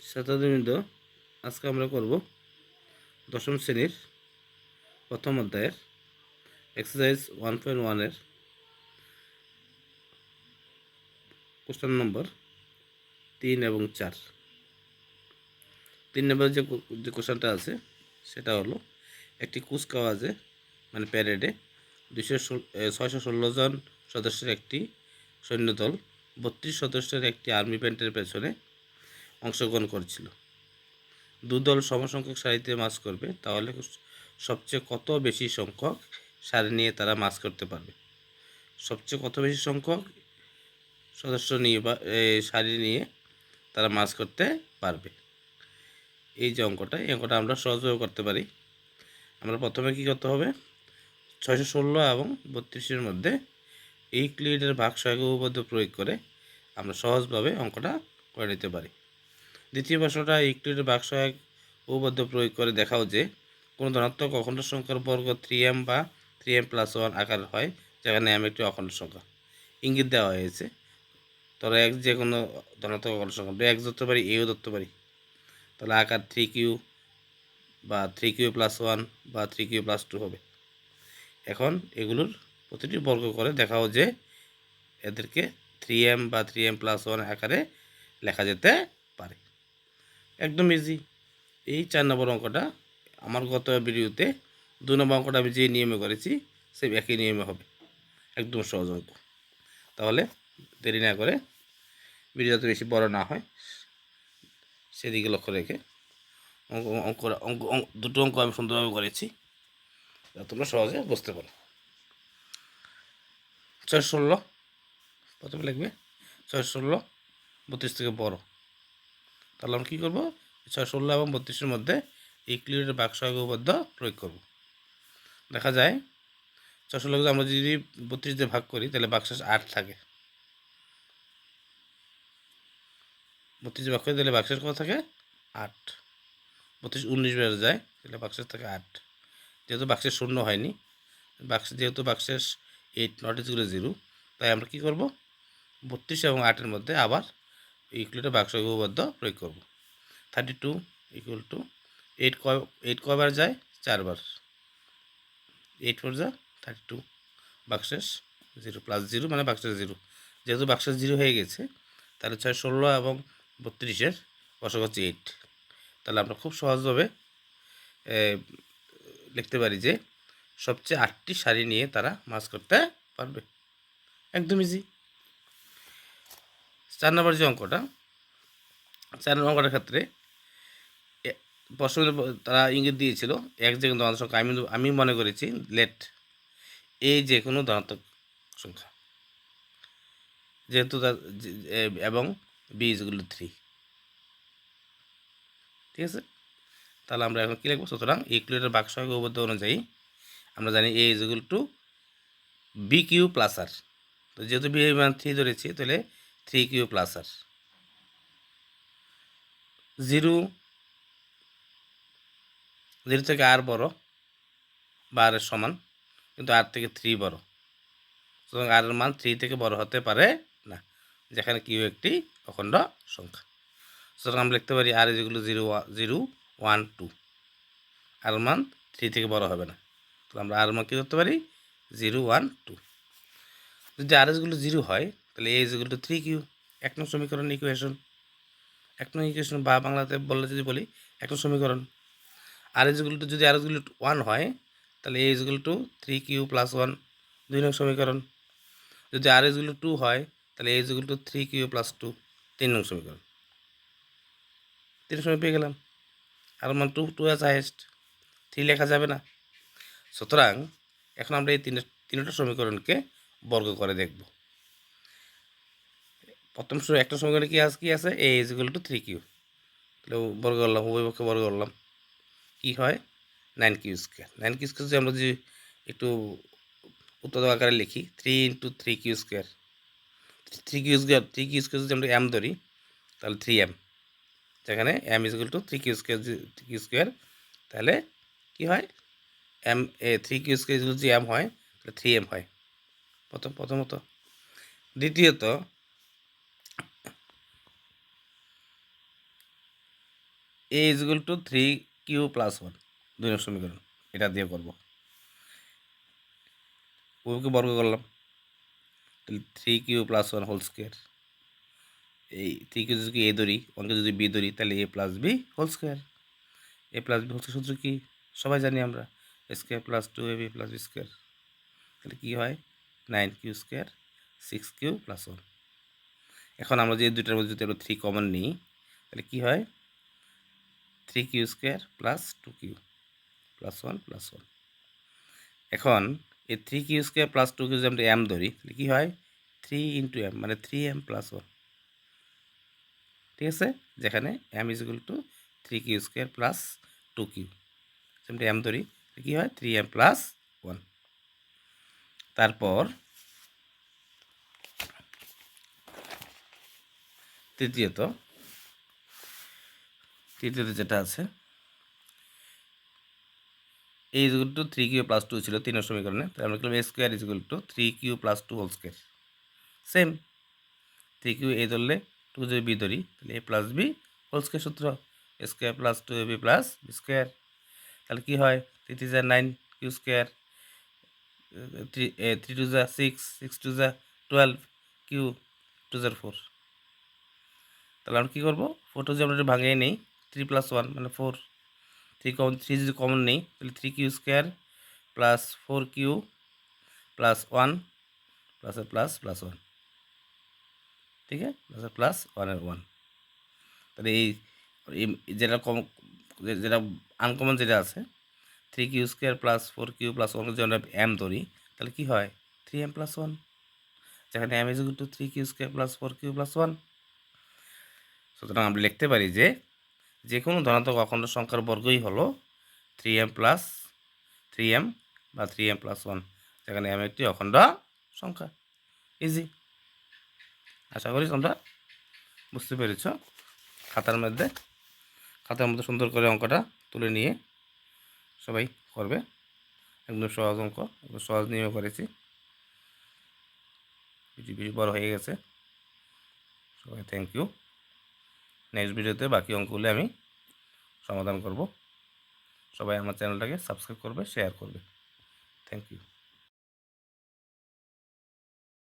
ছাত্রবৃন্দ, আজকে আমরা করব দশম শ্রেণীর প্রথম অধ্যায়ের এক্সারসাইজ 1.1-এর কোশ্চেন নম্বর 3 এবং 4। 3 নম্বর যে কোশ্চেনটা আছে সেটা হলো, একটি কুচকাওয়াজে মানে প্যারেডে 616 জন সদস্যের একটি সৈন্যদল 32 সদস্যের একটি আর্মি প্যান্টের পেছনে অংশগ্রহণ করছিল। দুদল সমসংখ্যক সারিতে মার্চ করবে, তাহলে সবচেয়ে কত বেশি সংখ্যক সারি নিয়ে তারা মার্চ করতে পারবে। সবচেয়ে কত বেশি সংখ্যক সদস্য নিয়ে বা সারি নিয়ে তারা মার্চ করতে পারবে। এই যে অঙ্কটা, এই অঙ্কটা আমরা সহজভাবে করতে পারি। আমরা প্রথমে কি করতে হবে, 616 এবং 32-এর মধ্যে ইউক্লিডের ভাগসহায়ক উপপাদ্য প্রয়োগ করে আমরা সহজভাবে অঙ্কটা করে নিতে পারি। দ্বিতীয় প্রশ্নটা, ইউক্লিডের ভাগসহায়ক উপপাদ্য প্রয়োগ করে দেখাও যে কোনো ধনাত্মক অখণ্ড সংখ্যার বর্গ 3m বা 3m+1 আকার হয়, যেখানে m একটি অখণ্ড সংখ্যা। ইঙ্গিত দেওয়া হয়েছে, ধরো x যে কোনো ধনাত্মক অখণ্ড সংখ্যা, x ধরতে পারি, এও ধরতে পারি, তাহলে আকার 3q বা 3q+1 বা 3q+2 হবে। এখন এগুলোর প্রতিটি বর্গ করে দেখাও যে এদেরকে 3m বা 3m+1 আকারে লেখা যেতে পারে। একদম ইজি। এই 4 নম্বর অঙ্কটা আমার গত ভিডিওতে 2 নম্বর অঙ্কটা আমি যে নিয়মে করেছি সেই একই নিয়মে হবে, একদম সহজ অঙ্ক। তাহলে দেরি না করে, ভিডিও যাতে বেশি বড় না হয় সেদিকে লক্ষ্য রেখে দুটো অঙ্ক আমি সুন্দরভাবে করেছি, তোমরা সহজে বুঝতে পারো। 616 প্রথমে লিখবে, 616 32 থেকে বড়, তাহলে আমরা কী করবো, 616 এবং 32-এর মধ্যে ইউক্লিডের ভাগসহায়ক উপপাদ্য প্রয়োগ করব। দেখা যায় 616কে আমরা যদি 32 দিয়ে ভাগ করি তাহলে ভাগশেষ 8 থাকে। 32 ভাগ করি তাহলে ভাগশেষ কত থাকে, 8। 32 19 বেড়ে যায়, তাহলে ভাগশেষ থাকে 8। যেহেতু ভাগশেষ শূন্য হয়নি, যেহেতু ভাগশেষ 8 নট ইকুয়াল 0, তাই আমরা কী করব, 32 এবং 8-এর মধ্যে আবার ইউক্লিডের ভাগসহায়ক উপপাদ্য প্রয়োগ করব। 32 ইকুয়াল টু 8 কয়বার যায়, 4 বার, 8 4 যা 32, ভাগশেষ 0 প্লাস 0 মানে ভাগশেষ 0। যেহেতু ভাগশেষ 0 হয়ে গেছে, তাহলে 616 এবং 32-এর লসাগু হচ্ছে 8। তাহলে আমরা খুব সহজভাবে লিখতে পারি যে সবচেয়ে 8টি সারি নিয়ে তারা মার্চ করতে পারবে। একদম ইজি। 4 নম্বর যে অঙ্কটা, 4 নম্বর অঙ্কটার ক্ষেত্রে প্রশ্ন তারা ইঙ্গিত দিয়েছিল এক যে কোনো ধনাত্মক সংখ্যা, আমি মনে করেছি লেট এই যে কোনো ধনাত্মক সংখ্যা, যেহেতু এবং বি ইজগুলো 3, ঠিক আছে। তাহলে আমরা এখন কী লিখবো, সুতরাং ইউক্লিডের ভাগসহায়ক উপপাদ্য অনুযায়ী আমরা জানি A is equal to B Q plus R. তো যেহেতু বি এর মান 3 ধরেছি, তাহলে 3q প্লাস আর। 0 থেকে আর বড় বা আর এর সমান, কিন্তু আর থেকে 3 বড়, সুতরাং আর এর মান 3 থেকে বড় হতে পারে না, যেখানে কিউ একটি অখণ্ড সংখ্যা। সুতরাং আমরা লিখতে পারি আর যেগুলো 0 0 1 2, আর মান 3 থেকে বড় হবে না, তাহলে আমরা আর মান কী করতে পারি, 0 1 2। যদি আর এসগুলো 0 হয়, তাহলে এ ইজগুলো টু 3q, 1 নং সমীকরণ ইকুয়েশন। 1 নং ইকুয়েশন বা বাংলাতে বললে যদি বলি 1 নং সমীকরণ। আর ইজগুলো টু, যদি আর ইজগুলো 1 হয়, তাহলে এ ইজগুলো টু 3q প্লাস 1, 2 নং সমীকরণ। যদি আর ইজগুলো 2 হয়, তাহলে এ ইজগুলো টু 3q প্লাস 2, 3 নং সমীকরণ। 3 সময় পেয়ে গেলাম, আর মান 2 2 আছে হাইয়েস্ট, 3 লেখা যাবে না। সুতরাং এখন আমরা এই তিনটা সমীকরণকে বর্গ করে দেখব। প্রথম একটা সমীকরণে কি আছে, এ ইজগুলো টু 3q, তাহলে বর্গ করলাম, উভয় পক্ষে বর্গ করলাম, কী হয় 9q স্কোয়ার। 9q স্কোয়ার যদি আমরা যদি একটু উৎপাদক আকারে লিখি, 3 × 3q স্কোয়ার। 3q স্কোয়ার যদি আমরা m ধরি, তাহলে 3m, যেখানে m is equal two 3q square, তাহলে কি হয়, m 3q স্কোয়ার যদি m হয়, তাহলে 3m হয় প্রথমত। দ্বিতীয়ত A is equal to 3q plus 1 2 নম্বর সমীকরণ, এটা দিয়ে করব। ওকে বর্গ করলাম, তাহলে 3q প্লাস 1 হোল স্কোয়ার। এই 3কে যদি এ ধরি, 1কে যদি বি ধরি, তাহলে A plus B whole square. A plus B whole square সূত্র কি সবাই জানি আমরা, A square plus 2ab plus B square. তাহলে কী হয় 9q স্কোয়ার 6q প্লাস 1। এখন আমরা যে দুইটার মধ্যে যদি আমরা 3 কমন নিই, তাহলে কী হয় 3q square plus 2q plus 1 plus 1। এখন এই 3q স্কোয়ার প্লাস 2q যদি আমরা এম ধরি, তাহলে কী হয় 3 ইন্টু এম, মানে 3m প্লাস 1। ঠিক আছে, যেখানে M is equal to 3q square plus 2q, আমরা এম ধরি, কী হয় 3m প্লাস 1। তারপর তৃতীয়ত যেটা আছে, A is equal to 3q plus 2 ছিল 3 নম্বর সমীকরণে, তাহলে আমরা লিখলাম A square is equal to 3q plus 2 whole square. Same 3q A ধরলে 2 যদি বি ধরি, তাহলে A plus B whole square সূত্র, A square plus 2ab plus B square. তাহলে কী হয় 3 3 যা 9q স্কোয়ার, 3 2 যা 6, 6 2 যা 12, q 2 যা 4। তাহলে আমরা কী করবো 4 2 আমরা ভাঙিয়ে নেই, 3 প্লাস 1 মানে 4, 3 যদি কমন নেই, তাহলে 3q square plus 4q plus 1 plus plus plus 1। ঠিক আছে, প্লাস প্লাস 1 1। তাহলে এই যেটা যেটা আনকমন যেটা আছে 3q square plus 4q plus 1 যদি আমরা এম ধরি, তাহলে কী হয় 3m প্লাস 1, যেখানে M is equal to 3q square plus 4q plus 1। সুতরাং আমরা লিখতে পারি যে কোনো ধনাত্মক অখণ্ড সংখ্যার বর্গই হলো 3m প্লাস 3m বা 3m প্লাস 1, যেখানে m একটি অখণ্ড সংখ্যা। ইজি, আশা করি তোমরা বুঝতে পেরেছ। খাতার মধ্যে সুন্দর করে অঙ্কটা তুলে নিয়ে সবাই করবে, একদম সহজ অঙ্ক, একদম সহজ নিয়েও করেছি। ভিডিও বড় হয়ে গেছে, সবাই থ্যাংক ইউ। নেক্সট ভিডিওতে বাকি অঙ্কগুলো আমি সমাধান করব। সবাই আমার চ্যানেলটাকে সাবস্ক্রাইব করবে, শেয়ার করবে। Thank you.